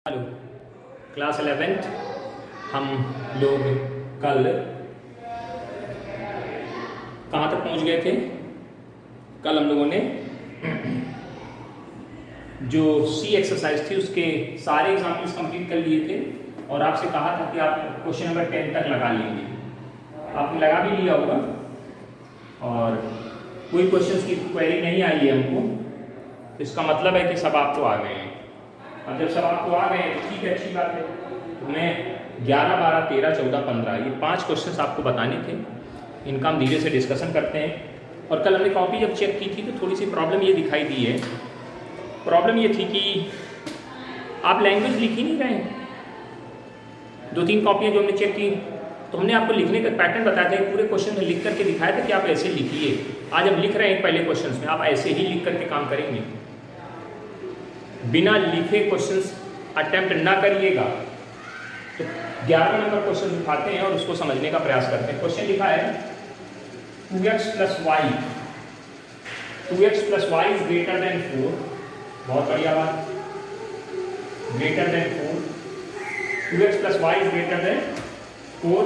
Hello class 11th हम लोग कल कहाँ तक पहुँच गए थे। कल हम लोगों ने जो सी एक्सरसाइज थी उसके सारे एग्जाम्पल्स कंप्लीट कर लिए थे और आपसे कहा था कि आप क्वेश्चन नंबर 10 तक लगा लेंगे। आपने लगा भी लिया होगा और कोई क्वेश्चंस की क्वेरी नहीं आई है हमको, तो इसका मतलब है कि सब आपको आ गए हैं। अब जब सब आपको आ गए तो ठीक है, अच्छी बात है। तो मैं 11, 12, 13, 14, 15 ये 5 क्वेश्चंस आपको बताने थे। इनका हम धीरे से डिस्कशन करते हैं। और कल हमने कॉपी जब चेक की थी तो थोड़ी सी प्रॉब्लम ये दिखाई दी है। प्रॉब्लम ये थी कि आप लैंग्वेज लिख ही नहीं रहे हैं। 2-3 कॉपियाँ जो हमने चेक की तो हमने आपको लिखने का पैटर्न बताया था, पूरे क्वेश्चन में लिख करके दिखाया था कि आप ऐसे लिखिए। आज हम लिख रहे हैं पहले क्वेश्चन में, आप ऐसे ही लिख करके काम करेंगे, बिना लिखे क्वेश्चंस अटेम्प्ट ना करिएगा। तो 11 नंबर क्वेश्चन उठाते हैं और उसको समझने का प्रयास करते हैं। क्वेश्चन लिखा है 2x + y is greater then 4। बहुत बढ़िया बात, greater than 4। 2x + y is greater then 4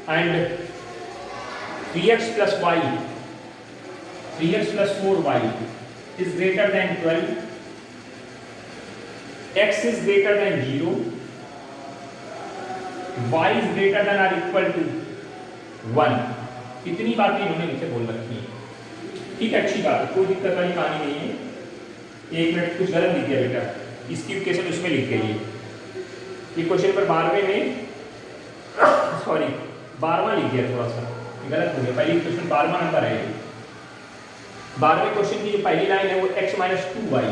and 3x + 4y is greater then 12। x is greater than 0, y is greater than or equal to 1। इतनी बातें इन्होंने नीचे बोल रखी है। ठीक है, अच्छी बात है, कोई दिक्कत वाली कहानी नहीं है। 1 मिनट कुछ गलत लिख दिया बेटा, इसकी इक्वेशन उसमें लिख गई है। ये क्वेश्चन पर 12वें में 12वां लिख दिया, थोड़ा सा गलत हो गया। पहली क्वेश्चन 12वां नंबर है। 12वें क्वेश्चन की जो पहली लाइन है वो x - 2y,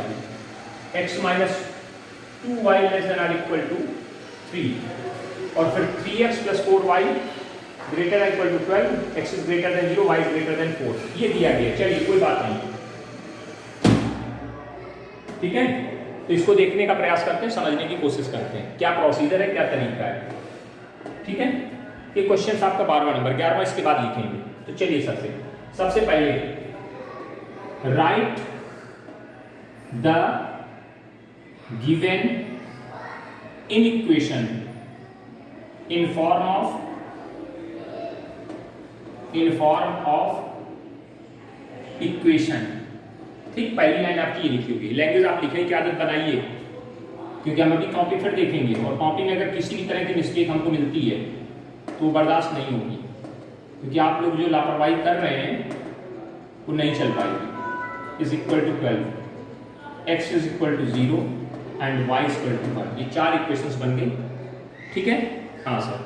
x - 2y less than or equal to 3 और फिर 3x + 4y greater than or equal to 12, x is greater than 0, y is greater than 4, ये दिया गया। चलिए कोई बात नहीं, ठीक है। तो इसको देखने का प्रयास करते हैं, समझने की कोशिश करते हैं क्या प्रोसीजर है, क्या तरीका है। ठीक है, ये क्वेश्चन आपका 12वां नंबर, 11वां इसके बाद लिखेंगे। तो चलिए सबसे पहले right the given inequation in form of equation। ठीक, पहली लाइन आपकी ये लिखी होगी। लैंग्वेज आप लिखने की आदत बनाइए, क्योंकि हम अभी कॉपी फिर देखेंगे और कॉपी में अगर किसी भी तरह की मिस्टेक हमको मिलती है तो बर्दाश्त नहीं होगी, क्योंकि आप लोग जो लापरवाही कर रहे हैं वो नहीं चल पाएगी। Is equal to 12, x is equal to 0 and y equal to 1। ये 4 इक्वेशंस बन गई। ठीक है, हाँ सर,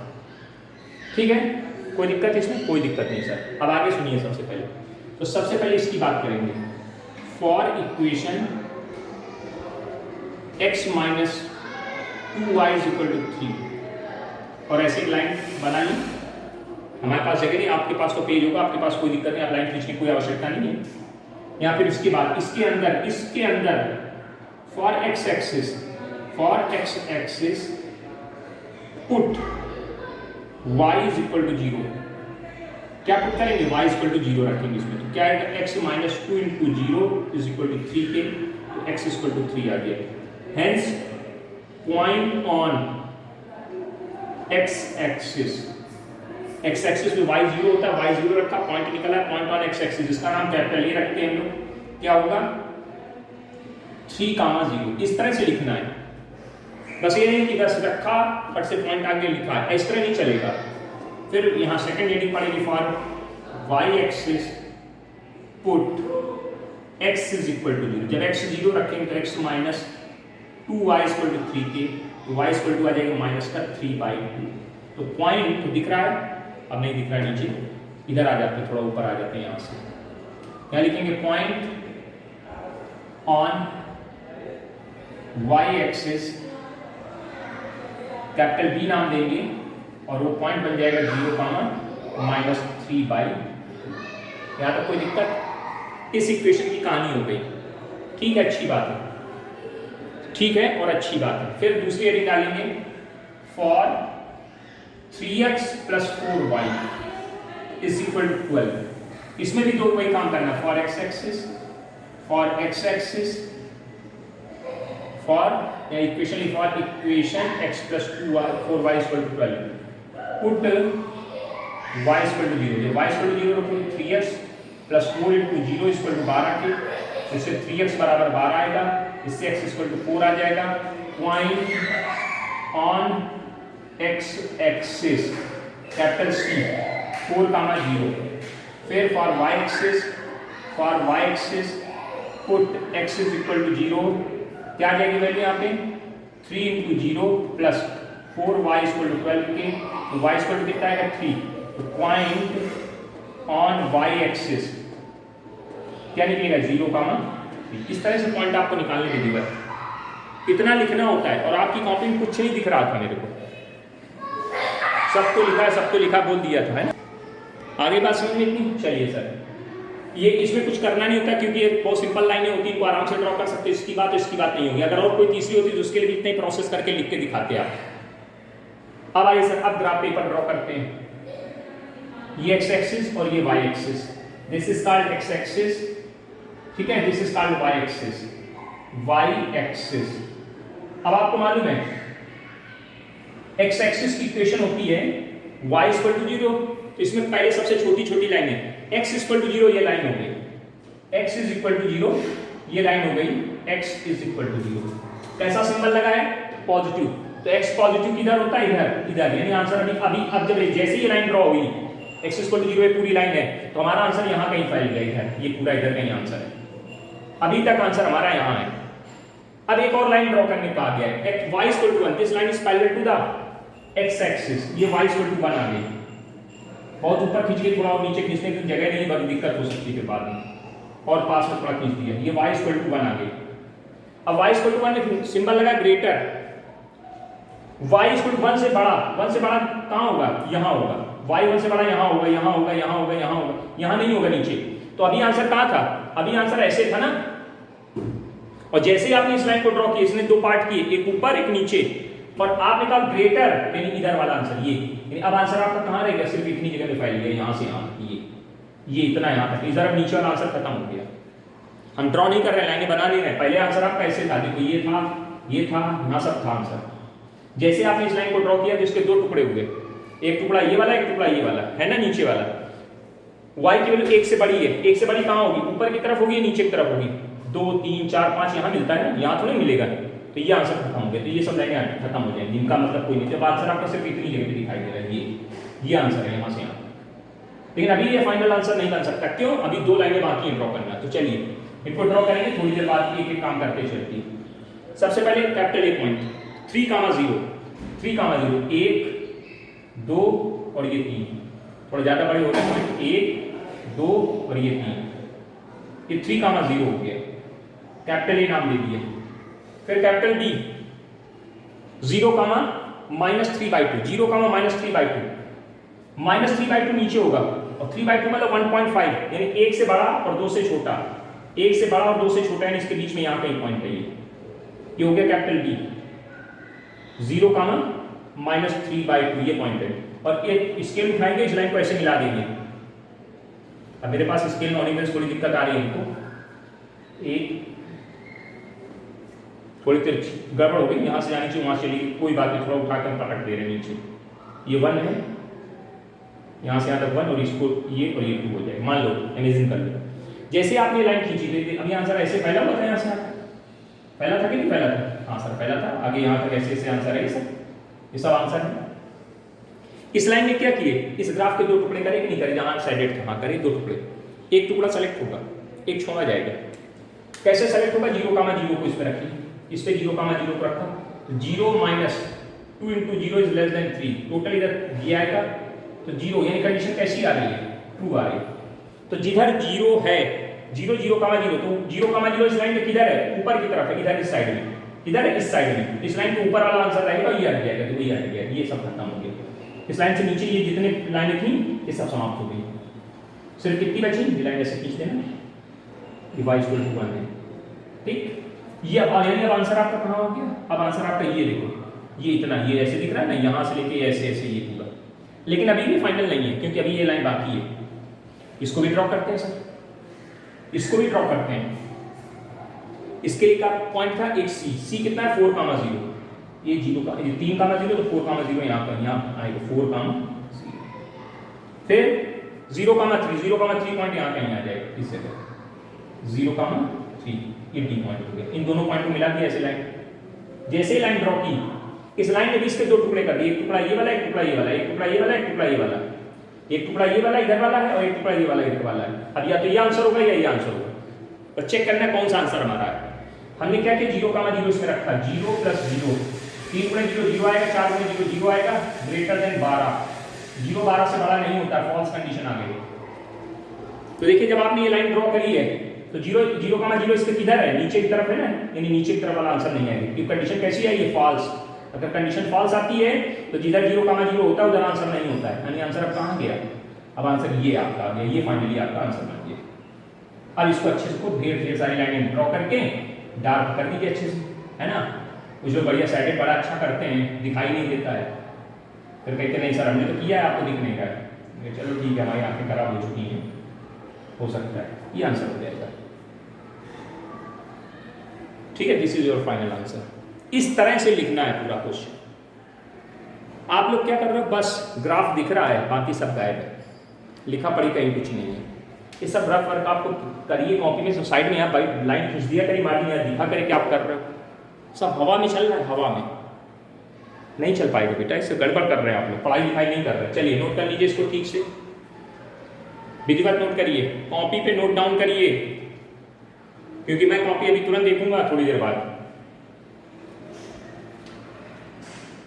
ठीक है, कोई दिक्कत इसमें? कोई दिक्कत नहीं सर। अब आगे सुनिए। सबसे पहले इसकी बात करेंगे। For equation x - 2y is equal to 3 और ऐसी लाइन बनाई। हमारे पास जगह नहीं, आपके पास तो पेज होगा, आपके पास कोई दिक्कत नहीं, आप लाइन खींचने की कोई आवश्यकता नहीं है। या फिर इसके बाद इसके अंदर for x axis put y is equal to 0। क्या पुट करेंगे? y is equal to 0 रखेंगे इसमें। तो क्या आएगा? x - 2 into 0 is equal to 3 के, तो x is equal to 3 आ गया। Hence point on x axis में y 0 होता है, y 0 रखा, पॉइंट निकला, पॉइंट ऑन x axis, इसका नाम कैपिटल ए रखते हैं हम लोग। क्या होगा? 3, 0। इस तरह से लिखना है, बस ये नहीं कि बस रखा फट से पॉइंट आगे लिखा है, इस तरह नहीं चलेगा। फिर यहाँ सेकंड हेडिंग पड़ेगी for y axis put x is equal to 0। जब x 0 रखेंगे तो x - 2y इक्वल टू 3 के, तो y इक्वल टू आ जाएगा -3/2। तो पॉइंट तो दिख रहा है, अब नहीं दिख रहा है, नीचे इधर आ जाते हैं, थोड़ा ऊपर आ जाते हैं। यहाँ से यहाँ लिखेंगे point on y axis, capital B नाम देंगे और वो पॉइंट बन जाएगा 0, -3/2। यहाँ तक कोई दिक्कत? इस इक्वेशन की कहानी हो गई। ठीक है, अच्छी बात है, ठीक है और अच्छी बात है। फिर दूसरी हेडिंग डालेंगे for 3x + 4y is equal to 12। इसमें भी दो वही काम करना, for x axis for equation लिखो, equation x plus 4y equal to 12, put y equal to 0, y equal to 0 रखो 3x plus 4 into 0 equal to 12 के, इससे 3x बराबर 12 आएगा, इससे x इक्वल टू 4 आ जाएगा। Point on x axis capital C 4, 0, फिर for y axis put x is equal to 0, क्या आ जाएगी वैल्यू यहाँ पे 3 into 0 plus 4y equal to 12 के, तो y इक्वल टू कितना आएगा 3, तो पॉइंट ऑन y एक्सिस क्या निकलेगा 0, इस तरह से पॉइंट आपको निकालने के लिए इतना लिखना होता है। और आपकी कॉपी में कुछ नहीं दिख रहा था मेरे को, सब तो लिखा बोल दिया था, है ना। आगे बात समझ में इतनी। चलिए सर, ये इसमें कुछ करना नहीं होता क्योंकि ये बहुत सिंपल लाइनें होती हैं, इनको आराम से ड्रॉ कर सकते हैं, इसकी बात नहीं होगी। अगर और कोई तीसरी होती तो उसके लिए भी इतना ही प्रोसेस करके लिख के दिखाते आप। अब आइए सर, अब ग्राफ पेपर ड्रॉ करते हैं। ये x एक्सिस और ये y axis, this is called x axis, ठीक है, this is called y axis, y axis. अब आपको मालूम है x एक्सिस की इक्वेशन होती है y इक्वल टू 0, तो इसमें पहले सबसे छोटी लाइन है x इक्वल टू 0, ये लाइन हो गई, x इज इक्वल टू 0, ये लाइन हो गई, x इज इक्वल टू 0। कैसा सिंबल लगा है, पॉजिटिव, तो x पॉजिटिव किधर होता है, इधर, यानी आंसर अब जब जैसे ये लाइन ड्रॉ हुई x इक्वल टू 0 ये पूरी लाइन है, तो हमारा आंसर यहाँ कहीं फैल गया, इधर, ये पूरा इधर कहीं आंसर है। अभी तक आंसर हमारा यहाँ है। अब एक और लाइन ड्रॉ करने का आ गया है, y equal to 1, this line is parallel to the x axis, ये y इक्वल टू 1 आ गई। बहुत ऊपर खींच के थोड़ा और नीचे खींचने की जगह नहीं, बड़ी दिक्कत हो सकती है बाद में, और पास में थोड़ा खींच दिया, ये y इक्वल टू 1 आ गई। अब y इक्वल टू 1 में सिंबल लगा ग्रेटर, y इक्वल टू 1 से बड़ा कहाँ होगा, यहाँ होगा, y 1 से बड़ा यहाँ होगा, यहाँ नहीं होगा नीचे। तो अभी आंसर कहाँ था, अभी आंसर ऐसे था ना, और जैसे आपने इस लाइन को ड्रॉ किया, इसने दो पार्ट किए, एक ऊपर एक नीचे, और आपने कहा ग्रेटर, यानी इधर वाला आंसर ये, यानी अब आंसर आपका कहाँ रहेगा, सिर्फ इतनी जगह में फैल गया, यहाँ से यहाँ, ये इतना यहाँ तक, इधर अब नीचे वाला आंसर खत्म हो गया। हम ड्रॉ नहीं कर रहे हैं, लाइनें बना नहीं रहे हैं, पहले आंसर आपका ऐसे था, देखो ये था, यहाँ सब था आंसर। जैसे आपने इस लाइन को ड्रॉ किया, जिसके दो टुकड़े हुए, एक टुकड़ा ये वाला, एक टुकड़ा ये वाला, है ना, नीचे वाला, y की वैल्यू 1 से बड़ी है, 1 से बड़ी कहाँ होगी, ऊपर की तरफ होगी, नीचे की तरफ होगी, 2 3 4 5 यहाँ मिलता है ना, यहाँ थोड़ी मिलेगा, तो ये आंसर खत्म हो गया। तो ये सब लाइनें खत्म हो जाएंगी, इनका मतलब कोई नहीं, जब आंसर आपका सिर्फ इतनी जगह पे दिखाई दे रहा है, ये आंसर है यहाँ से यहाँ। लेकिन अभी ये फाइनल आंसर नहीं बन सकता, क्यों, अभी दो लाइनें बाकी हैं ड्रॉ करना। तो चलिए इनको ड्रॉ करेंगे, थोड़ी देर बाद एक एक काम करते चलती। सबसे पहले कैपिटल A पॉइंट 3,0, 3,0, 1 2 और ये 3, थोड़ा ज्यादा बड़े हो गए, 1 2 और ये 3, ये 3,0 हो गया, कैपिटल A नाम दे दिए। फिर कैपिटल B 0, -3/2, 0, -3/2, -3/2 नीचे होगा, और 3/2 मतलब 1.5, यानी 1 से बड़ा और 2 से छोटा, 1 से बड़ा और 2 से छोटा, यानी इसके बीच में यहाँ कहीं पॉइंट है, ये हो गया कैपिटल B। 0, -3/2 ये पॉइंट है, और ये स्केल उठाएंगे, इस लाइन को ऐसे मिला देंगे। अब मेरे पास स्केल में होने में थोड़ी दिक्कत आ रही है इनको, एक थोड़ी देर गड़बड़ हो गई, यहाँ से जानी चाहिए वहाँ चली, कोई बात नहीं, थोड़ा उठाकर पकड़ दे रहे हैं नीचे, ये 1 है, यहाँ से यहाँ तक 1, और इसको ये और ये 2 हो जाए, मान लो, इमेजिन कर लो। जैसे आपने लाइन खींची थी, अभी आंसर ऐसे फैला हुआ था, यहाँ से फैला था कि नहीं फैला था, हाँ सर फैला था, आगे यहाँ तक ऐसे आंसर है, ये सब आंसर है। इस लाइन में क्या किए, इस ग्राफ के 2 टुकड़े करे कि नहीं करे, जहाँ साइडेड था वहाँ करे 2 टुकड़े, एक टुकड़ा सेलेक्ट होगा, एक छोड़ा जाएगा। कैसे सेलेक्ट होगा, 0, 0 को इसमें रखिए, इस पे 0, 0 को रखा, 0 - 2 × 0 इज लेस देन 3, टोटल इधर ये आएगा, तो 0, यानी कंडीशन कैसी आ रही है, ट्रू आ रही है। तो जिधर 0 है, 0, 0, 0, तो 0, 0 इस लाइन में किधर है, ऊपर की तरफ है, इधर इस साइड में, इधर है इस साइड में, इस लाइन के ऊपर वाला आंसर रहेगा, ये हट जाएगा, तो ये हट गया, ये सब खत्म हो गया। इस लाइन से नीचे ये जितने लाइनें थी ये सब समाप्त हो गई, सिर्फ कितनी बची, ये लाइन ऐसे खींच देना, ये y = 1 है, ठीक। ये अब आंसर आपका कहाँ हो गया, अब आंसर आपका ये देखो, ये इतना, ये ऐसे दिख रहा है ना, यहाँ से लेके ऐसे ये पूरा। लेकिन अभी भी फाइनल नहीं है, क्योंकि अभी ये लाइन बाकी है, इसको भी ड्रॉ करते हैं सर, इसको भी ड्रॉ करते हैं। इसके लिए का पॉइंट था एक सी कितना है 4, 0, ये 0 का ये 3, 0 तो 4, 0 यहाँ पर यहाँ आएगा 4, 0, फिर 0, 3 पॉइंट यहाँ कहीं आ जाएगा इस जगह 0, 3 ये डी पॉइंट हो गया। इन दोनों पॉइंट को मिला दिया ऐसे लाइन, जैसे लाइन ड्रॉ की इस लाइन के बीच के 2 टुकड़े कर दिए, एक टुकड़ा ये वाला, एक टुकड़ा ये वाला, एक टुकड़ा ये वाला, एक टुकड़ा ये वाला, एक टुकड़ा ये वाला इधर वाला है और एक टुकड़ा ये वाला इधर वाला है। अब या तो ये आंसर होगा या ये आंसर होगा, तो चेक करना कौन सा आंसर हमारा है। हमने क्या किया 0, 0 इसमें रखा 0 + 0 3 × 0 0 आएगा, 4 × 0 0 आएगा, ग्रेटर देन 12 0 12 से बड़ा नहीं होता, फॉल्स कंडीशन आ गई। तो देखिए जब आपने ये लाइन ड्रॉ करी है तो 0 0 इसके किधर है, नीचे की तरफ है ना, यानी नीचे की तरफ वाला आंसर नहीं आएगा क्योंकि कंडीशन कैसी है ये फॉल्स। अगर कंडीशन फॉल्स आती है तो जिधर 0, 0 होता है उधर आंसर नहीं होता है, यानी आंसर अब कहां गया, अब आंसर ये आपका आ गया, ये फाइनली आपका आंसर बन गया। अब इसको अच्छे से खूब ढेर सारी लाइनें ड्रॉ करके डार्क कर दीजिए अच्छे से, है ना। कुछ लोग बढ़िया साइडेड बड़ा अच्छा करते हैं, दिखाई नहीं देता है, फिर कहते नहीं सर हमने तो किया है आपको दिख नहीं रहा है। चलो ठीक है हमारी आंखें खराब हो चुकी हैं, हो सकता है ये आंसर हो जाएगा। ठीक है, this is your final answer. इस तरह से लिखना है पूरा क्वेश्चन। आप लोग क्या कर रहे हो, बस ग्राफ दिख रहा है बाकी सब गायब है, लिखा पढ़ी कहीं कुछ नहीं है। ये सब रफ वर्क आपको करिए कॉपी में, साइड में यहाँ लाइन खींच दिया करिए, मार्जिन यहाँ दिखा करिए क्या आप कर रहे हो। सब हवा में चल रहा है, हवा में नहीं चल पाएगा बेटा, इससे गड़बड़ कर रहे हैं आप लोग, पढ़ाई लिखाई नहीं कर रहे। चलिए नोट कर लीजिए इसको ठीक से, विधिवत नोट करिए, कॉपी पे नोट डाउन करिए, क्योंकि मैं कॉपी अभी तुरंत देखूंगा थोड़ी देर बाद,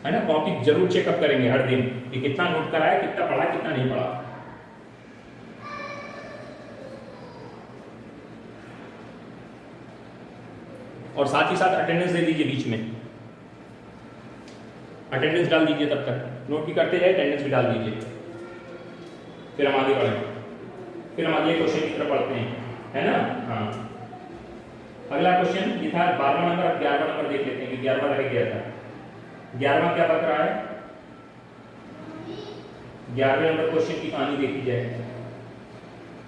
है ना। कॉपी जरूर चेकअप करेंगे हर दिन कि कितना नोट कराया, कितना पढ़ा, कितना नहीं पढ़ा। और साथ ही साथ अटेंडेंस दे दीजिए, बीच में अटेंडेंस डाल दीजिए, तब तक नोट भी करते जाए, अटेंडेंस भी डाल दीजिए। फिर हम आगे बढ़ें, फिर हम अगले क्वेश्चन की तरफ पढ़ते हैं, है ना। हाँ, अगला क्वेश्चन ये था 12वां नंबर, 11वां नंबर देख लेते हैं कि 11वां रह गया था। 11वां क्या बता रहा है, 11वें नंबर क्वेश्चन की कहानी देखी जाए,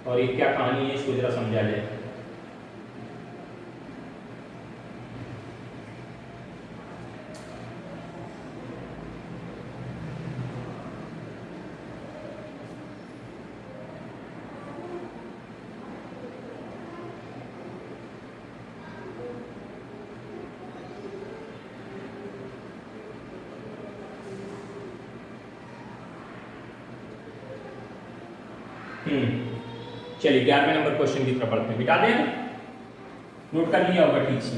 और ये क्या कहानी है इसको जरा समझा जाए। चलिए 11वें नंबर क्वेश्चन की तरफ पढ़ते हैं। बिटा दें, नोट कर लिया होगा ठीक से,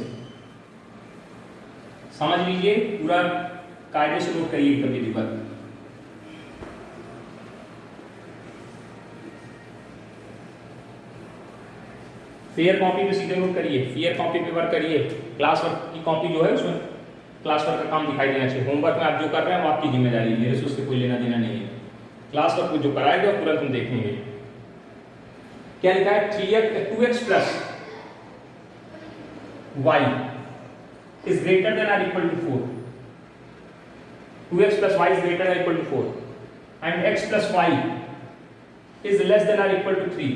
समझ लीजिए पूरा कायदे से नोट करिए कभी भी बात। फेयर कॉपी पे सीधे नोट करिए, फेयर कॉपी पे वर्क करिए। क्लास वर्क की कॉपी जो है उसमें क्लास वर्क का काम दिखाई देना चाहिए। होमवर्क में आप जो कर रहे हैं वो आपकी जिम्मेदारी है, मेरे से उससे कोई लेना देना नहीं है। क्लास वर्क जो कराएगा तुरंत हम देखेंगे। क्या लिखा है, 2x plus y is greater than or equal to 4. 2x plus y is greater than or equal to 4 and x plus y is less than or equal to 3.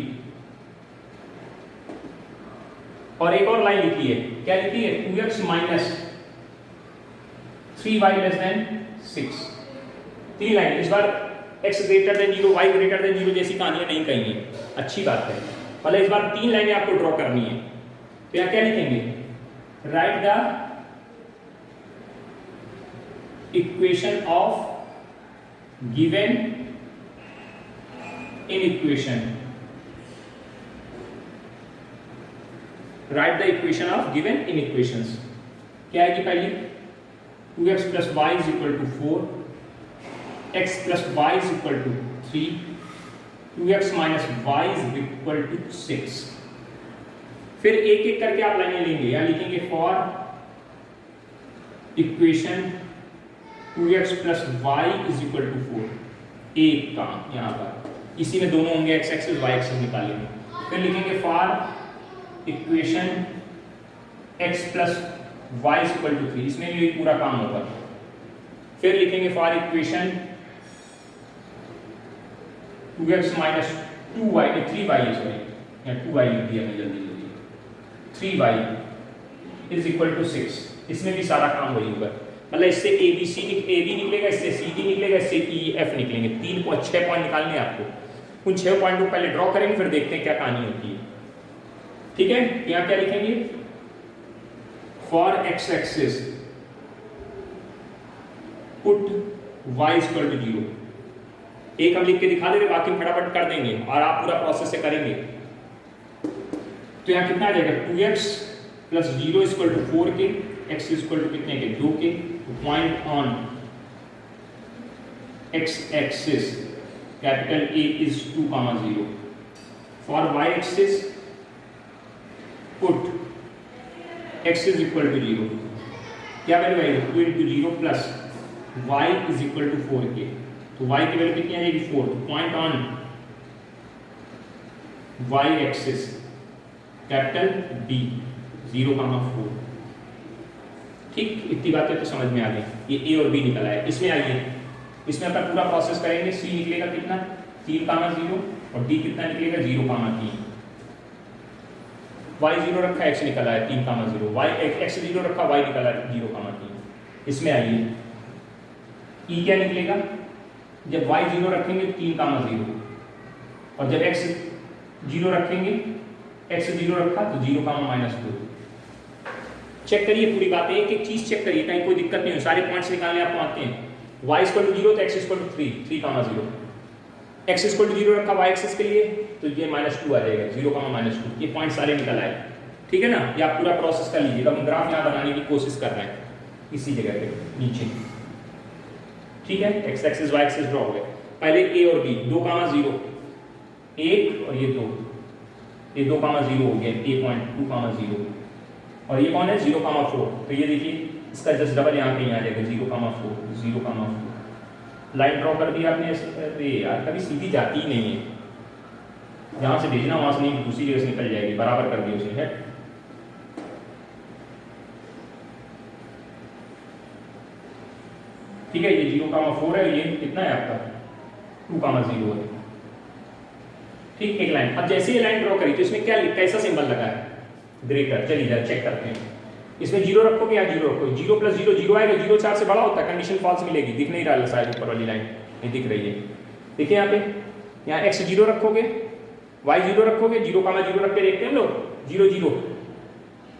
और एक और लाइन लिखी है, क्या लिखी है, 2x minus 3y less than 6. 3 line, इस बार x greater than 0, y greater than 0 जैसी कहानियां नहीं कही है, अच्छी बात है। पहले इस बार 3 लाइनें आपको ड्रॉ करनी है, तो यहाँ क्या लिखेंगे, right the equation of given in equation, right the equation of given in equations. क्या है कि पहले 2x plus y is equal to 4, x plus y is equal to 3, 2x minus y is equal to 6। फिर एक एक करके आप लाइनें लेंगे, या लिखेंगे for equation 2x plus y is equal to 4, एक काम यहाँ पर इसी में दोनों होंगे, x एक्सिस y एक्सिस निकालेंगे। फिर लिखेंगे for equation x plus y is equal to 3, इसमें भी पूरा काम होगा। फिर लिखेंगे for equation 2x minus 3y है, सॉरी यहाँ 2y लिख दिया मैं जल्दी, 3y इज इक्वल टू 6। इसमें भी सारा काम वही होगा, मतलब इससे ए बी निकलेगा, इससे सी डी निकलेगा, इससे ई एफ निकलेंगे। 6 पॉइंट निकालने हैं आपको। उन 6 पॉइंट को पहले ड्रॉ करेंगे, फिर देखते हैं क्या कहानी होती है। ठीक है, यहाँ क्या लिखेंगे? For x axis put y equal to 0। एक हम लिख के दिखा देंगे, बाकी फटाफट कर देंगे और आप पूरा प्रोसेस से करेंगे। तो यहाँ कितना आ जाएगा? 2x plus 0 equal to 4k, x equal to कितने के? 2k। Point on x axis capital A is 2, 0। For y axis put x is equal to 0। क्या वैल्यू आएगी? 2 into 0 plus y is equal to 4k। तो y की वैल्यू कितनी आ जाएगी? 4। Point on y axis capital B 0,4। ठीक, इतनी बातें तो समझ में आ गई। ये a और b निकला है। इसमें आइए, इसमें अपन पूरा प्रोसेस करेंगे। c निकलेगा कितना? 3,0 और d कितना निकलेगा? 0,3। y 0 रखा, x निकला है 3,0। y x 0 रखा, y निकला है 0,3। इसमें आइए, e क्या निकलेगा? जब y 0 रखेंगे 3,0 और जब x 0 रखेंगे, x 0 रखा तो 0,-2। चेक करिए पूरी बात, एक एक चीज चेक करिए, कहीं कोई दिक्कत नहीं हो। सारे पॉइंट्स निकालने आपको आते हैं। y इक्वल टू 0 तो x equal to 3,0। x equal to 0 रखा y एक्सिस के लिए तो ये -2 आ जाएगा, 0,-2। ये पॉइंट सारे निकल आए। ठीक है ना? ये आप पूरा प्रोसेस कर लीजिएगा। हम ग्राफ यहाँ बनाने की कोशिश कर रहे हैं इसी जगह पे नीचे। ठीक है, x axis y axis draw हो गया। पहले a और b 2,0, 1 और ये 2, ये 2,0 हो गया। a पॉइंट 2,0 और ये कौन है? 0,4। तो ये देखिए, इसका जस्ट डबल यहाँ पे आ जाएगा, 0,4, 0,4। लाइन ड्रॉ कर दिया आपने। अरे यार, कभी सीधी जाती ही नहीं है। जहाँ से भेजना वहाँ से नहीं, दूसरी जगह से निकल जाएगी। बराबर कर दिया उसे, है। ठीक है, ये 0,4 है, ये कितना है आपका? 2,0 है। ठीक, एक लाइन। अब जैसे ये लाइन ड्रॉ करी तो इसमें क्या कैसा सिंबल लगा है? ग्रेटर। चलिए जरा चेक करते हैं। इसमें 0 रखोगे या 0 रखोगे? 0 प्लस 0 0 आएगा। 0 4 से बड़ा होता है, कंडीशन फॉल्स मिलेगी। दिख नहीं रहा शायद, ऊपर वाली लाइन नहीं दिख रही है। देखिए यहाँ पे, यहाँ x 0 रखोगे, y 0 रखोगे, 0,0 रख के देखते हैं हम लोग। 0 0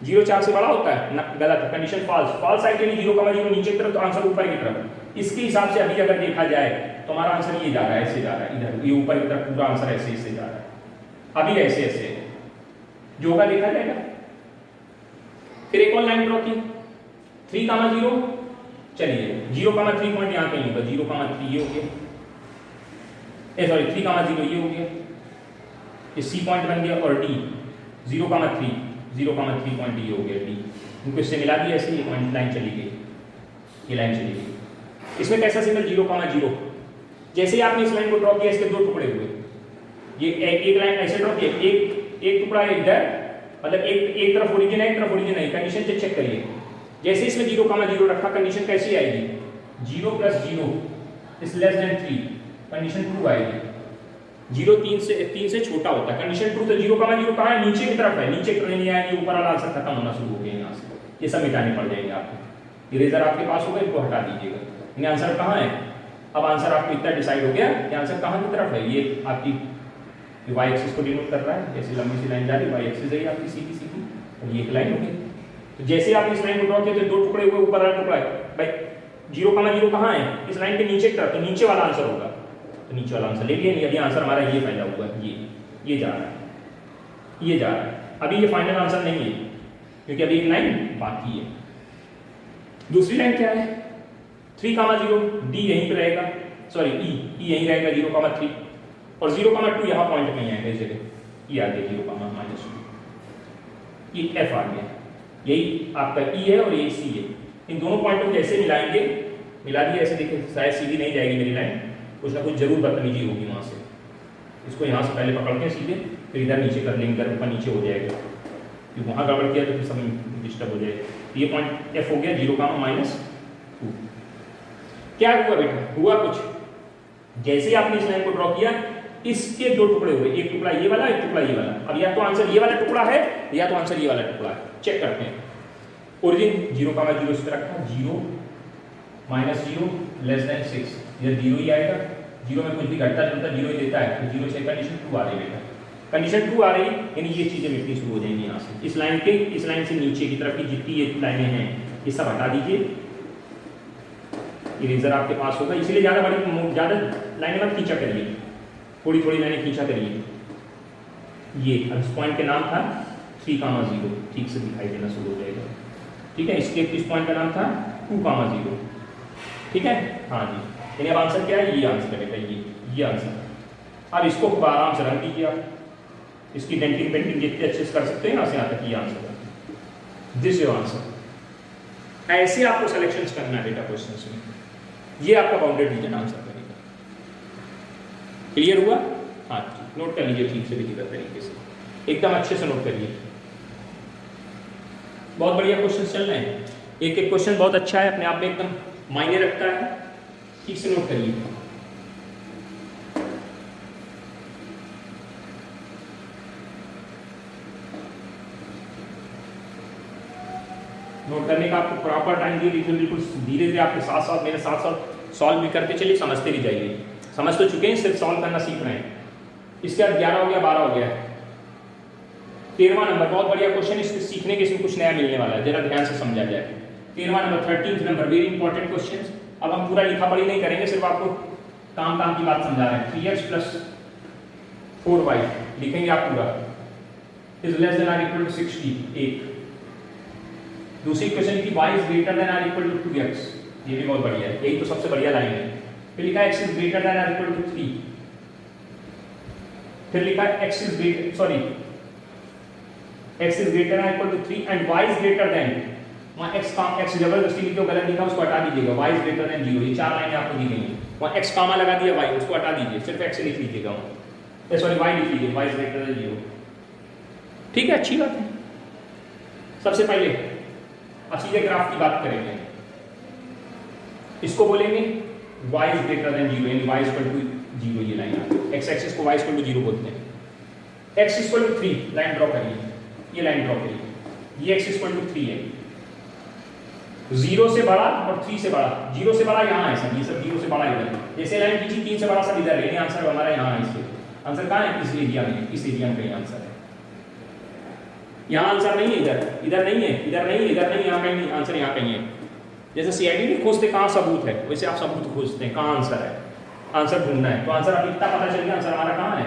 0 4 से बड़ा होता है ना, गलत है, कंडीशन फॉल्स। फॉल्स आइड यानी 0,0 नीचे की तरफ, तो आंसर ऊपर की तरफ। इसके हिसाब से अभी अगर देखा जाए तो हमारा आंसर ये जा रहा है, ऐसे जा रहा है, इधर ये ऊपर की तरफ पूरा आंसर ऐसे ऐसे जा रहा है। अभी ऐसे ऐसे जो होगा देखा जाएगा। फिर एक और लाइन ड्रॉ की, 3,0। चलिए 0,3 पॉइंट यहाँ कहीं होगा, 0,3 ये हो गया, सॉरी 3,0 ये हो गया, ये सी पॉइंट बन गया। और डी 0,3 पॉइंट ये हो गया डी। इनको इससे मिला दिया, ऐसे ये पॉइंट लाइन चली गई, ये लाइन चली गई। इसमें कैसा सिंबल? 0,0। जैसे ही आपने इस लाइन को ड्रॉ किया, इसके 2 टुकड़े हुए। ये एक लाइन ऐसे ड्रॉ किया, एक टुकड़ा इधर, मतलब एक तरफ ओरिजिन है, एक तरफ ओरिजिन है। कंडीशन से चेक करिए। जैसे इसमें 0,0 रखा, कंडीशन कैसी आएगी? 0 plus 0 is less then 3, condition true आएगी। 0 3 से छोटा होता है, कंडीशन ट्रू। तो 0,0 कहाँ है? नीचे की तरफ है, नीचे की तरफ नहीं आएगी, ऊपर वाला आंसर खत्म होना शुरू हो गया यहाँ से। ये सब मिटाने पड़ जाएंगे आपको। इरेजर आपके पास होगा, इनको हटा दीजिएगा। ये आंसर कहाँ है? अब आंसर आपको इतना डिसाइड हो गया, ये आंसर कहाँ की तरफ है? ये आपकी y एक्सिस को डिनोट कर रहा है। जैसे लंबी सी लाइन जा रही है, y एक्सिस है आपकी सीधी सीधी, और ये एक लाइन होगी। तो जैसे आप इस लाइन को ड्रॉ किया तो 2 टुकड़े हुए, ऊपर वाला टुकड़ा है भाई 0,0 कहाँ है? इस लाइन के नीचे की तरफ, तो नीचे वाला आंसर होगा। तो नीचे वाला आंसर ले लिया। नहीं, अभी आंसर हमारा ये फैला हुआ है, ये जा रहा है, ये जा रहा है। अभी ये फाइनल आंसर नहीं है, क्योंकि अभी एक लाइन बाकी है। दूसरी लाइन क्या है? 3,0, डी यहीं पे रहेगा, सॉरी ई यहीं रहेगा 0,3, और 0,2 यहाँ पॉइंट में आएगा इस जगह। ये आ गया 0,-2, ये एफ आ गया। यही आपका ई है और ये सी है। इन दोनों पॉइंट को कैसे मिलाएंगे? मिला दिया ऐसे, देखिए शायद सीधी नहीं जाएगी मेरी लाइन, कुछ ना कुछ जरूर बदतमीजी होगी वहाँ से। इसको यहाँ से पहले पकड़ते हैं सीधे, फिर इधर नीचे कर लेंगे, ऊपर नीचे हो जाएगा। क्योंकि वहाँ गड़बड़ किया तो फिर सब डिस्टर्ब हो जाएगा। ये पॉइंट एफ हो गया 0,-2। क्या हुआ बेटा? हुआ कुछ, जैसे ही आपने इस लाइन को ड्रॉ किया, इसके 2 टुकड़े हुए, एक टुकड़ा ये वाला, एक टुकड़ा ये वाला। अब या तो आंसर ये वाला टुकड़ा है, या तो आंसर ये वाला टुकड़ा है। चेक करते हैं। ओरिजिन 0, 0 इस पर रखा, 0 -0 <6, ये 0 ही आएगा। 0 में कुछ भी घटता जुलता 0 ही देता है, तो 0 से कंडीशन 2 आ रही बेटा, कंडीशन 2 आ रही, यानी ये चीज़ें मिटनी शुरू हो जाएंगी यहाँ से। इस लाइन से नीचे की तरफ की जितनी ये लाइनें हैं ये सब हटा दीजिए, इरेजर आपके पास होगा, इसलिए ज़्यादा लाइनें मत खींचा करिए, थोड़ी थोड़ी लाइनें खींचा करिए। ये अब इस पॉइंट के नाम था 3, 0, ठीक से दिखाई देना शुरू हो जाएगा, ठीक है। इसके इस पॉइंट का नाम था 2, 0, ठीक है। हाँ जी, यानी अब आंसर क्या है, ये आंसर है बेटा, ये आंसर। अब इसको खूब आराम से रंग दीजिए आप, इसकी डेंटिंग पेंटिंग जितने अच्छे से कर सकते हैं, यहाँ से यहाँ तक ये आंसर है, दिस योर आंसर। ऐसे आपको सिलेक्शंस करना है बेटा क्वेश्चंस में, ये आपका बाउंडेड रीजन आंसर करेगा। क्लियर हुआ? हाँ जी, नोट कर लीजिए ठीक से बेहतर तरीके से, एकदम अच्छे से नोट करिए। बहुत बढ़िया क्वेश्चन चल रहे हैं, एक एक क्वेश्चन बहुत अच्छा है, अपने आप में एकदम मायने रखता है, ठीक से नोट करिए। नोट करने का आपको प्रॉपर टाइम दिए, बिल्कुल धीरे धीरे आपके साथ साथ मेरे साथ साथ सॉल्व भी करते चलिए, समझते भी जाइए। समझ तो चुके हैं, सिर्फ सॉल्व करना सीख रहे हैं। इसके बाद 11 हो गया, 12 हो गया, 13वां नंबर बहुत बढ़िया क्वेश्चन, इसके सीखने के इसमें कुछ नया मिलने वाला है, जरा ध्यान से समझा जाए। 13वां number 13th number, very important question. अब हम पूरा लिखा पढ़ी नहीं करेंगे, सिर्फ आपको काम की बात समझा रहे हैं। 3x + 4y लिखेंगे आप पूरा, is less than or equal to 60, एक। दूसरी क्वेश्चन की y is greater than or equal to 2x, ये भी बहुत बढ़िया है, यही तो सबसे बढ़िया लाइन है। फिर लिखा है x is greater than or equal to 3, फिर लिखा है x is greater than or equal to 3 and y is greater than, वहाँ x जबरदस्ती लिखो, गलत लिखा उसको हटा दीजिएगा, y इज ग्रेटर देन 0, ये 4 लाइनें आपको दी गई हैं, वहाँ x कामा लगा दिया, y उसको हटा दीजिए, सिर्फ x लिख लीजिएगा, सॉरी y लिख लीजिए, y इज ग्रेटर देन 0, ठीक है, अच्छी बात है। सबसे पहले अब सीधे ग्राफ की बात करेंगे, इसको बोलेंगे y इज ग्रेटर देन 0, यानी y इक्वल टू 0, ये लाइन आती है, x एक्सिस को y इक्वल टू 0 बोलते हैं। x equal to 3 line draw करिए, ये लाइन ड्रॉ करिए, ये x इक्वल टू 3 है, 0 से बड़ा और 3 से बड़ा, 0 से बड़ा यहाँ है सर, ये सब 0 से बड़ा इधर, जैसे लाइन खींची 3 से बड़ा सब इधर है, आंसर हमारा यहाँ है, इसलिए आंसर कहाँ है, इस एरिया में, इस एरिया में कहीं आंसर है, यहाँ आंसर नहीं है, इधर नहीं है, इधर नहीं है, इधर नहीं, यहाँ कहीं नहीं, आंसर यहाँ कहीं है। जैसे सीआईडी में खोजते कहाँ सबूत है, वैसे आप सबूत खोजते हैं, कहाँ आंसर है, आंसर ढूंढना है, तो आंसर अभी इतना पता चल गया, आंसर हमारा कहाँ है,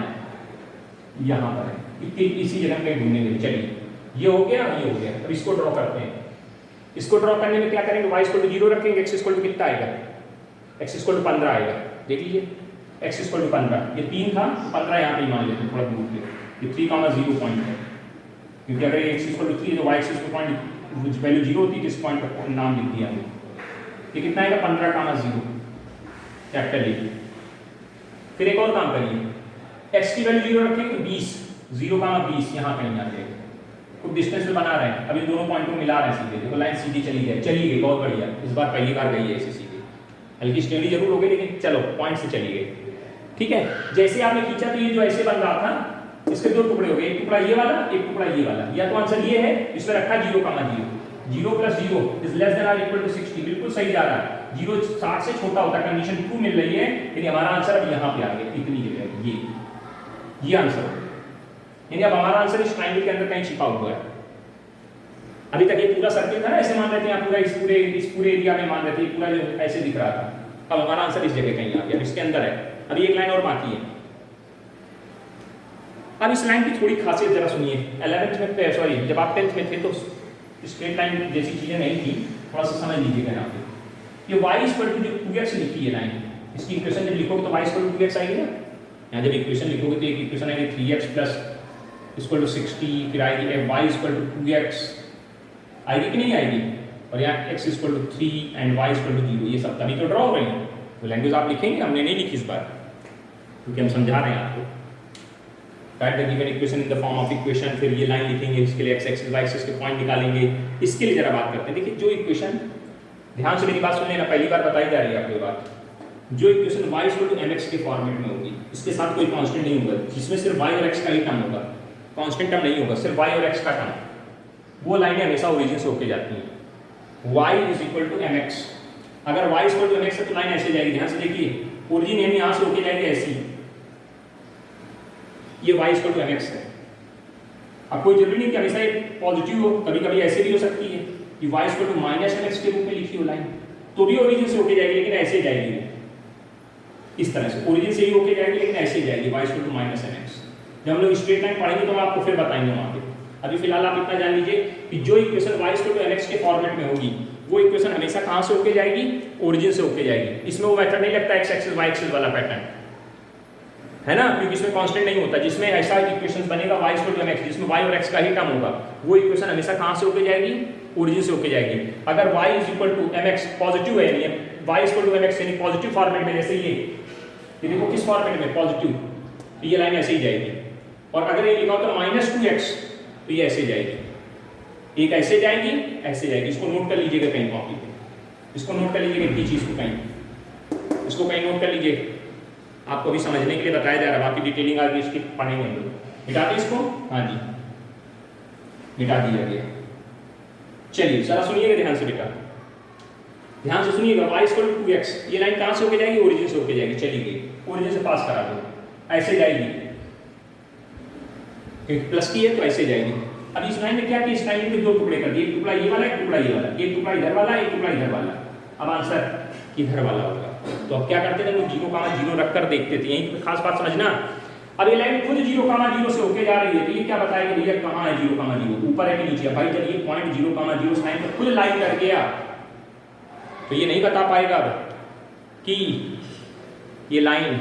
यहाँ पर है, इसी जगह कहीं ढूंढेंगे। चलिए ये हो गया, ये हो गया, अब इसको ड्रॉ करते हैं। इसको ड्रॉ करने में क्या करेंगे, y इक्वल टू 0 रखेंगे, x इक्वल टू कितना आएगा, x इक्वल टू 15 आएगा, देख लीजिए, x इक्वल टू 15, ये 3 था, 15 यहाँ पे मान लेते हैं, थोड़ा दूर पे, ये 3,0 पॉइंट है, क्योंकि अगर x इक्वल टू 3 है तो y इक्वल पॉइंट वैल्यू 0 होती है, इस पॉइंट का नाम लिख दिया हमने, ये कितना आएगा, 15,0 कैपिटल ए। फिर एक और काम करिए, x की वैल्यू 0 रखेंगे तो 20, 0,20 यहाँ कहीं आ जाएगा, कुछ डिस्टेंस में बना रहे हैं, अभी दोनों पॉइंट को मिला रहे हैं सीधे, देखो लाइन सीधी चली गई, बहुत बढ़िया, इस बार पहली बार गई है ऐसे सीधे, हल्की स्टेडी जरूर हो गई लेकिन चलो पॉइंट से चली गई, ठीक है। जैसे आपने खींचा तो ये जो ऐसे बन रहा था, इसके 2 टुकड़े हो गए, एक टुकड़ा ये वाला, एक टुकड़ा ये वाला, या तो आंसर ये है, इसमें रखा 0,0, 0 + 0 is less than or equal to 60, बिल्कुल सही जा रहा है, 0 60 से छोटा होता है, कंडीशन 2 मिल रही है, यानी हमारा आंसर अब यहाँ पे आ गया, इतनी जगह, ये आंसर, यानी अब हमारा आंसर इस ट्रायंगल के अंदर कहीं छिपा हुआ है। अभी तक ये पूरा सर्किल था ना, ऐसे मान लेते हैं, पूरा इस पूरे एरिया में मान लेते हैं, पूरा जो ऐसे दिख रहा था, अब हमारा आंसर इस जगह कहीं आ गया, इसके अंदर है। अभी एक लाइन और बाकी है, अब इस लाइन की थोड़ी खासियत जरा सुनिए। 11th में, सॉरी जब आप 10th में थे तो स्ट्रेट लाइन जैसी चीजें नहीं थी, थोड़ा सा समझ लीजिएगा यहाँ पे। ये y इक्वल टू जो 2x लिखी है लाइन, इसकी इक्वेशन जब लिखोगे तो y इक्वल टू 2x आएगी ना, यहाँ जब इक्वेशन लिखोगे तो एक इक्वेशन आएगी 3x + इक्वल टू 60, फिर आएगी y इक्वल टू 2x, आएगी कि नहीं आएगी, और यहाँ x equal to 3 and y equal to 0, ये सब तभी तो ड्रॉ हो रही है। तो लैंग्वेज आप लिखेंगे, हमने नहीं लिखी इस बार, क्योंकि हम समझा रहे हैं आपको। Right the given equation in the form of equation, फिर ये लाइन लिखेंगे, इसके लिए x एक्सिस y एक्सिस के पॉइंट निकालेंगे। इसके लिए जरा बात करते हैं, देखिए जो इक्वेशन, ध्यान से मेरी बात सुन लेना, पहली बार बताई जा रही है आपको बात, जो equation y equal to mx के फॉर्मेट में होगी, इसके साथ कोई कांस्टेंट नहीं होगा, जिसमें सिर्फ y और x का ही टर्म होगा, कांस्टेंट टर्म नहीं होगा, सिर्फ y और x का टर्म, वो लाइनें हमेशा ओरिजिन से होके जाती हैं। y is equal to m x. अगर y equal to m x है तो लाइन ऐसे जाएगी, ध्यान से देखिए, ओरिजिन यानी यहां से होके जाएगी ऐसी, ये y equal to m x है। अब कोई जरूरी नहीं कि हमेशा ये पॉजिटिव हो, कभी कभी ऐसे भी हो सकती है कि y equal to minus m x के रूप में लिखी हो लाइन, तो भी ओरिजिन से होके जाएगी, लेकिन ऐसे जाएगी इस तरह से, ओरिजिन से ही होके जाएगी लेकिन ऐसे जाएगी y equal to minus m x. जब हम लोग स्ट्रेट लाइन पढ़ेंगे तो हम आपको फिर बताएंगे वहां पे। अभी फिलहाल आप इतना जान लीजिए कि जो equation y equal to m x के फॉर्मेट में होगी वो इक्वेशन हमेशा कहां से होके जाएगी, ओरिजिन से होके जाएगी। इसमें वो मेथड नहीं लगता x एक्सिस y एक्सिस वाला पैटर्न, है ना, क्योंकि इसमें कांस्टेंट नहीं होता। जिसमें ऐसा इक्वेशन बनेगा y equal to m x जिसमें y और x का ही टर्म होगा, वो इक्वेशन हमेशा कहां से होके जाएगी, ओरिजिन से होके जाएगी। अगर y is equal to m x positive है, यानी y equal to m x यानी पॉजिटिव फॉर्मेट में, जैसे ये देखो किस फॉर्मेट में, पॉजिटिव, तो ये लाइन ऐसे ही जाएगी। और अगर ये लिखा होता है माइनस 2x तो ये ऐसे जाएगी, एक ऐसे जाएगी, ऐसे जाएगी। इसको नोट कर लीजिएगा कहीं कॉपी पे, इसको नोट कर लीजिएगा इतनी चीज को कहीं, इसको कहीं नोट कर लीजिए, आपको भी समझने के लिए बताया जा रहा है, बाकी डिटेलिंग आगे इसकी पढ़ेंगे हम लोग। मिटा दें इसको, हाँ जी मिटा दिया गया। चलिए जरा सुनिएगा ध्यान से बेटा, ध्यान से सुनिएगा, y इक्वल टू 2x, ये लाइन कहां से होके जाएगी, ओरिजिन से होके जाएगी। चली गई, ओरिजिन से पास करा दो, ऐसे जाएगी, क्योंकि प्लस की है तो ऐसे जाएगी। अब इस लाइन में क्या किया, इस लाइन में दो टुकड़े कर दिए, एक टुकड़ा ये वाला, एक टुकड़ा ये वाला, एक टुकड़ा इधर वाला, एक टुकड़ा इधर वाला। अब आंसर इधर वाला होगा। तो अब क्या करते थे, लोग 0,0 रख कर देखते थे, यही खास बात समझना। अब ये लाइन खुद 0,0 से होके जा रही है, तो ये क्या बताएगा भैया कहाँ है 0,0, ऊपर है कि नीचे है। भाई जब ये पॉइंट 0,0 लाइन पर खुद लाइन कर गया तो ये नहीं बता पाएगा कि ये लाइन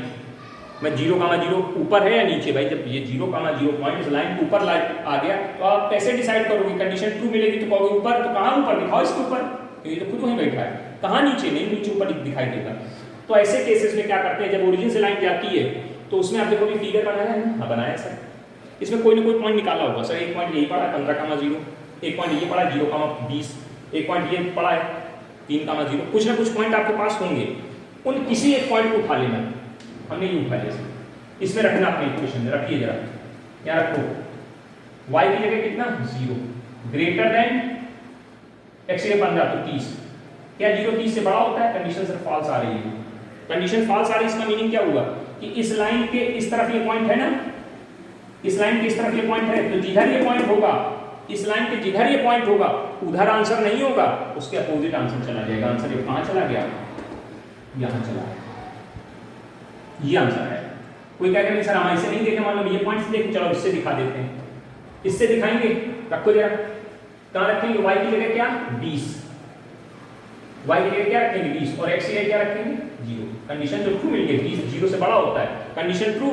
में 0,0 ऊपर है या नीचे। भाई जब ये 0,0 पॉइंट इस लाइन के ऊपर आ गया तो आप कैसे डिसाइड करोगे, कंडीशन ट्रू मिलेगी तो कहोगे ऊपर, तो कहाँ ऊपर दिखाओ इसके ऊपर, ये तो खुद वहीं बैठा है, कहाँ नीचे, नहीं नीचे ऊपर दिखाई देगा। तो ऐसे केसेस में क्या करते हैं, जब ओरिजिन से लाइन जाती है तो उसमें आप देखो फिगर बनाया है ना, हाँ बनाया सर, इसमें कोई ना कोई पॉइंट निकाला होगा सर। एक पॉइंट यही पड़ा है 15,0, एक पॉइंट ये पड़ा है 0,20, एक पॉइंट ये पड़ा है 3,0, कुछ ना कुछ पॉइंट आपके पास होंगे, उन किसी एक पॉइंट को उठा लेना। हमने ये उठा लिया, इसमें रखना अपने इक्वेशन में, रखिए जरा, क्या रखो, y की जगह कितना 0, ग्रेटर देन x के 15 तो 30, क्या 0 30 से बड़ा होता है, कंडीशन सर फॉल्स आ रही है। कंडीशन फॉल्स आ रही है, इसका मीनिंग क्या हुआ कि इस लाइन के इस तरफ ये पॉइंट है ना, इस लाइन के इस तरफ ये पॉइंट है, तो जिधर ये पॉइंट होगा, इस लाइन के जिधर ये पॉइंट होगा उधर आंसर नहीं होगा, उसके अपोजिट आंसर चला जाएगा। आंसर ये कहां चला गया, यहां चला गया, ये आंसर है। कोई कहेगा नहीं सर हम ऐसे नहीं देखे, मान लो ये पॉइंट से देखे, चलो इससे दिखा देते हैं, इससे दिखाएंगे, रखो जरा, कहां रखेंगे, y की जगह क्या 20, y की जगह क्या रखेंगे 20 और x की जगह क्या रखेंगे 0। कंडीशन तो ट्रू मिल गई, 20 0 से बड़ा होता है, कंडीशन ट्रू।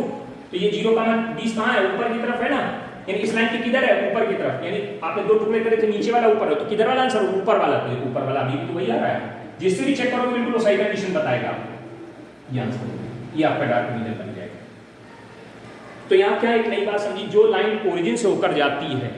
तो ये 0,20 कहां है, ऊपर की तरफ है ना, यानी इस लाइन के किधर है, ऊपर की तरफ। यानी आपने दो टुकड़े करे थे, नीचे वाला ऊपर है, तो किधर वाला आंसर, ऊपर वाला। तो ऊपर वाला अभी तो वही आ रहा है, जिससे भी चेक करोगे बिल्कुल सही कंडीशन बताएगा, ये आंसर, ये आपका डार्क रीजन बन जाएगा। तो यहाँ क्या एक नई बात समझी, जो लाइन ओरिजिन से होकर जाती है,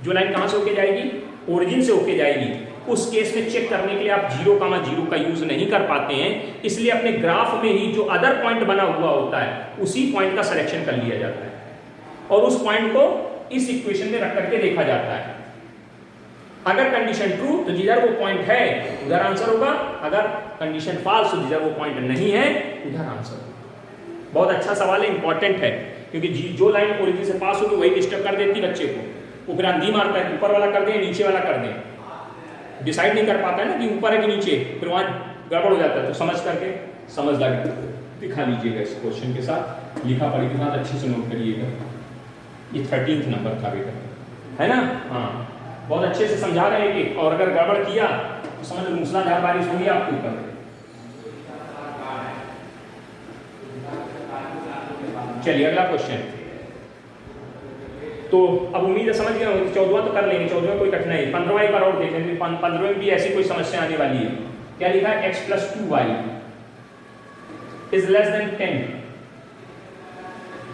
जो लाइन कहां से होकर जाएगी, ओरिजिन से होकर जाएगी, उस केस में चेक करने के लिए आप 0,0 का यूज नहीं कर पाते हैं, इसलिए अपने ग्राफ में ही जो अदर पॉइंट बना हुआ होता है उसी पॉइंट का सिलेक्शन कर लिया जाता है और उस पॉइंट को इस इक्वेशन में रख करके देखा जाता है। अगर कंडीशन ट्रू तो जिधर वो पॉइंट है उधर आंसर होगा, अगर कंडीशन फॉल्स तो जिधर वो पॉइंट नहीं है उधर आंसर होगा। बहुत अच्छा सवाल है, इंपॉर्टेंट है, क्योंकि जो लाइन ओरिजिन से पास होगी वही डिस्टर्ब कर देती बच्चे को, वो फिर अंधी मारता है, ऊपर वाला कर दें नीचे वाला कर दें, डिसाइड नहीं कर पाता है ना कि ऊपर है कि नीचे, फिर वहां गड़बड़ हो जाता है। तो समझ करके समझदारी दिखा लीजिएगा, इस क्वेश्चन के साथ लिखा पढ़ी के साथ अच्छे से नोट करिएगा। ये 13th नंबर था बेटा, है ना, हाँ बहुत अच्छे से समझा रहे हैं कि, और अगर गड़बड़ किया तो समझ लो मूसलाधार बारिश होगी आपके ऊपर। चलिए अगला क्वेश्चन, तो अब उम्मीद है समझ गए, 14वां तो कर लेंगे, 14वां कोई कठिनाई, 15वां एक बार और देख लेंगे, 15वें में भी ऐसी कोई समस्या आने वाली है। क्या लिखा है, x + 2y is less then 10,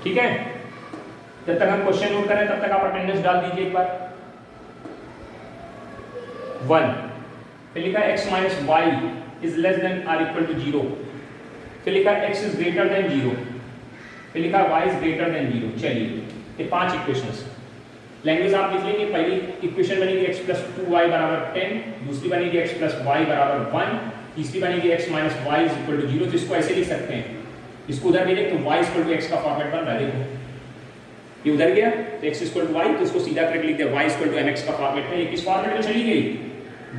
ठीक है। जब तक हम क्वेश्चन नोट करें तब तक आप अटेंडेंस डाल दीजिए एक बार। 1, फिर लिखा है x - y is less then r = 0, फिर लिखा है x इज ग्रेटर देन 0, फिर लिखा है y इज ग्रेटर देन 0। चलिए ये 5 इक्वेशंस, लैंग्वेज आप लिख लेंगे, पहली इक्वेशन बनेगी x प्लस 2y बराबर 10, दूसरी बनेगी x प्लस y बराबर 1, तीसरी बनेगी x minus y is equal to 0। तो इसको ऐसे लिख सकते हैं, इसको उधर भेजें तो y इक्वल टू x का फॉर्मेट बन रहा है। देखो ये उधर गया तो x इक्वल टू y, तो इसको सीधा करके लिख दिया y इक्वल टू mx का फॉर्मेट है। ये किस फॉर्मेट में चली गई?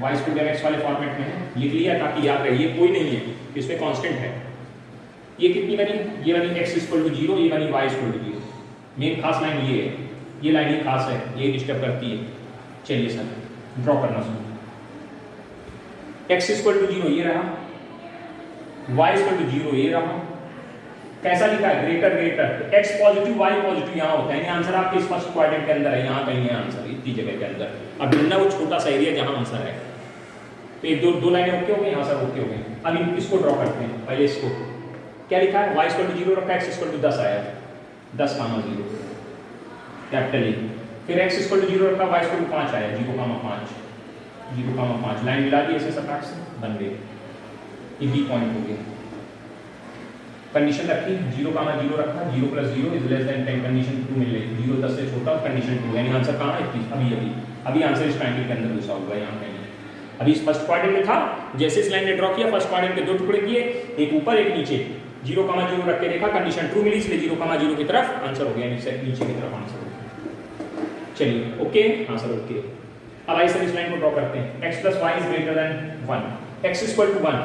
y इक्वल टू mx वाले फॉर्मेट में है, लिख लिया ताकि याद रहे। ये कोई नहीं है, इसमें कांस्टेंट है। ये कितनी बनी? ये बनी x इक्वल टू 0, ये बनी y इक्वल टू 0। मेन खास लाइन ये है, ये लाइन ही खास है, ये डिस्टर्ब करती है। चलिए सर ड्रॉ करना शुरू। x इक्वल टू 0 ये रहा, y इक्वल टू 0 ये रहा। कैसा लिखा है? Greater greater, x positive y positive यहाँ होता है। आंसर आपके इस फर्स्ट क्वाड्रेंट के अंदर है, यहाँ कहीं है आंसर, इतनी जगह के अंदर। अब ढूंढना वो छोटा सा एरिया जहाँ आंसर है। तो एक दो लाइनें ओके हो गई, यहाँ सर ओके हो गई। अब इसको ड्रॉ करते हैं। पहले इसको क्या लिखा है? y इक्वल टू 0 रखा है, x इक्वल टू 10 आया, 10 कामा 0 कैपिटल ए। फिर x इक्वल टू 0 रखा, y इक्वल टू 5 आया, 0,5, 0,5 लाइन मिला दी ऐसे सब से बन गए। ये बी पॉइंट हो गया। कंडीशन रखी 0,0 रखा, 0 plus 0 is less then 10, condition 2 मिल रही, 0 10 से छोटा, कंडीशन 2, यानी आंसर कहाँ है? 21। अभी आंसर इस ट्रायंगल के अंदर घुसा हुआ है, यहाँ कहीं। अभी इस फर्स्ट क्वाड्रेंट में था, जैसे इस लाइन ने ड्रॉ किया, फर्स्ट क्वाड्रेंट के दो टुकड़े किए, एक ऊपर एक नीचे, 0,0 रख के देखा, कंडीशन 2 मिली, इसलिए 0,0 की तरफ आंसर हो गया, नीचे की तरफ आंसर हो गया। चलिए ओके, आंसर ओके। अब आइए सर इस लाइन को ड्रॉ करते हैं। x plus y is greater than 1, x equal to 1,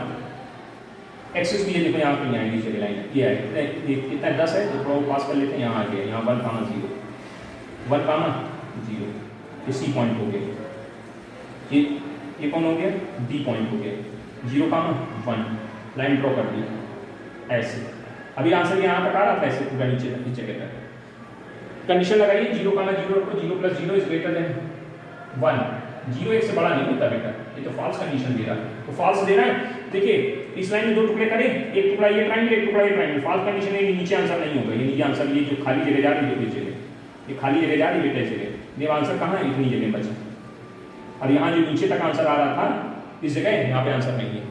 axis भी ये देखो यहाँ पे आएगी चली लाइन, ये है कितना 10 है, तो थोड़ा पास कर लेते हैं, यहाँ आ गया, यहाँ 1,0, 1,0, ये सी पॉइंट हो गया। ये कौन हो गया? डी पॉइंट हो गया। 0,1 लाइन ड्रॉ कर दी ऐसे। अभी आंसर यहाँ तक आ रहा था, ऐसे पूरा नीचे तक, नीचे तक। कंडीशन लगाइए 0,0 रखो, 0 प्लस 0 इज ग्रेटर देन 1, 0 1 से बड़ा नहीं होता बेटा, ये तो फॉल्स कंडीशन दे रहा है, तो फॉल्स दे रहा है। देखिए इस लाइन में दो टुकड़े करें, एक टुकड़ा ये ट्रायंगल, एक टुकड़ा ये ट्रायंगल, फॉल्स कंडीशन है, नीचे आंसर नहीं होगा। ये नीचे आंसर, ये जो खाली जगह जा रही है, ये खाली जगह जा रही है जगह, ये आंसर कहाँ है? इतनी जगह बचा। अब यहाँ जो नीचे तक आंसर आ रहा था इस जगह, यहाँ पे आंसर नहीं है।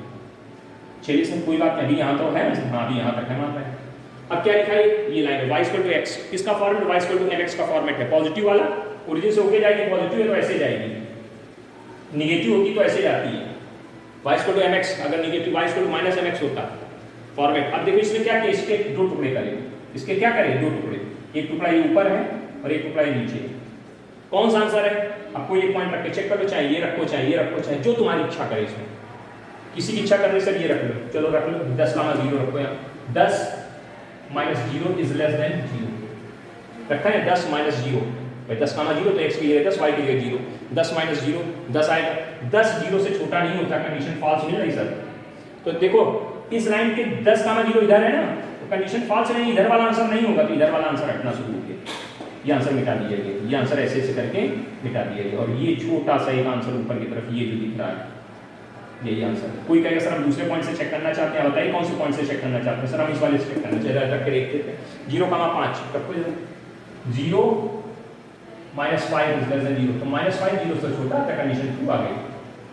चलिए सर कोई बात नहीं, अभी यहाँ तो है ना, हाँ अभी यहाँ तक है, वहाँ पे। अब क्या लिखा है? ये लाइन है y इक्वल टू x, किसका format? y equal to mx का फॉर्मेट है, पॉजिटिव वाला, ओरिजिन से होके जाएगी, पॉजिटिव है तो ऐसे जाएगी, निगेटिव होती तो ऐसे जाती है। y इक्वल टू mx, अगर negative y equal to minus mx होता फॉर्मेट। अब देखो इसमें क्या किया, इसके दो टुकड़े करें, इसके क्या करें? दो टुकड़े, एक टुकड़ा ये ऊपर है और एक टुकड़ा ये नीचे। कौन सा आंसर है? आपको ये पॉइंट रख के चेक कर लो, चाहे ये रखो, चाहे ये रखो, चाहे जो तुम्हारी इच्छा करे। इसमें किसी की इच्छा करने से ये रख लो, चलो रख लो, 10,0 रखो यहाँ, 10 माइनस 0 इज लेस देन 0 रखा है, 10 माइनस 0, 10,0 तो x की जगह 10, y की जगह 0, 10 माइनस 0 10 आएगा, 10 0 से छोटा नहीं होता, कंडीशन फॉल्स मिल रही सर। तो देखो इस लाइन के 10,0 इधर है ना, तो कंडीशन फॉल्स नहीं, इधर वाला आंसर नहीं होगा, तो इधर वाला आंसर हटना शुरू हो गया, ये आंसर मिटा दिया गया, ये आंसर ऐसे ऐसे करके मिटा दिया गया, और ये छोटा सा एक आंसर ऊपर की तरफ ये जो दिख रहा है यही आंसर। कोई कहेगा सर हम दूसरे पॉइंट से चेक करना चाहते हैं, बताइए कौन से पॉइंट से चेक करना चाहते हैं? सर हम इस वाले से चेक करना चाहते हैं, रख के देखते थे 0,5 रखो, 0 माइनस 5 इज लेस देन 0, तो माइनस 5 0 से छोटा था, कंडीशन 2 आ गई,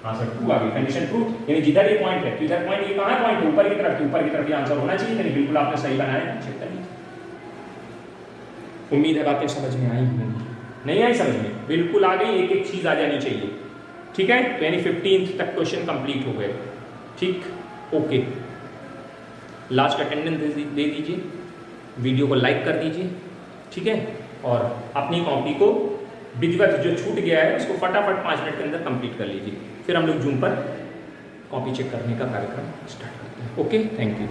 हाँ सर 2 आ गई, कंडीशन 2, यानी जिधर ये पॉइंट है, तो इधर पॉइंट, ये कहाँ पॉइंट है? ऊपर की तरफ, ऊपर की तरफ ये आंसर होना चाहिए, यानी बिल्कुल आपने सही बनाया, चेक कर लीजिए। उम्मीद है बातें समझ में आई होंगी, नहीं आई समझ में? बिल्कुल आ गई, एक एक चीज आ जानी चाहिए, ठीक है? तो यानी 15th तक क्वेश्चन कंप्लीट हो गए, ठीक, ओके। लास्ट अटेंडेंस दे दीजिए, वीडियो को लाइक कर दीजिए, ठीक है? और अपनी कॉपी को विधिवत जो छूट गया है उसको फटाफट 5 मिनट के अंदर कंप्लीट कर लीजिए, फिर हम लोग जूम पर कॉपी चेक करने का कार्यक्रम स्टार्ट करते हैं। Okay, thank you.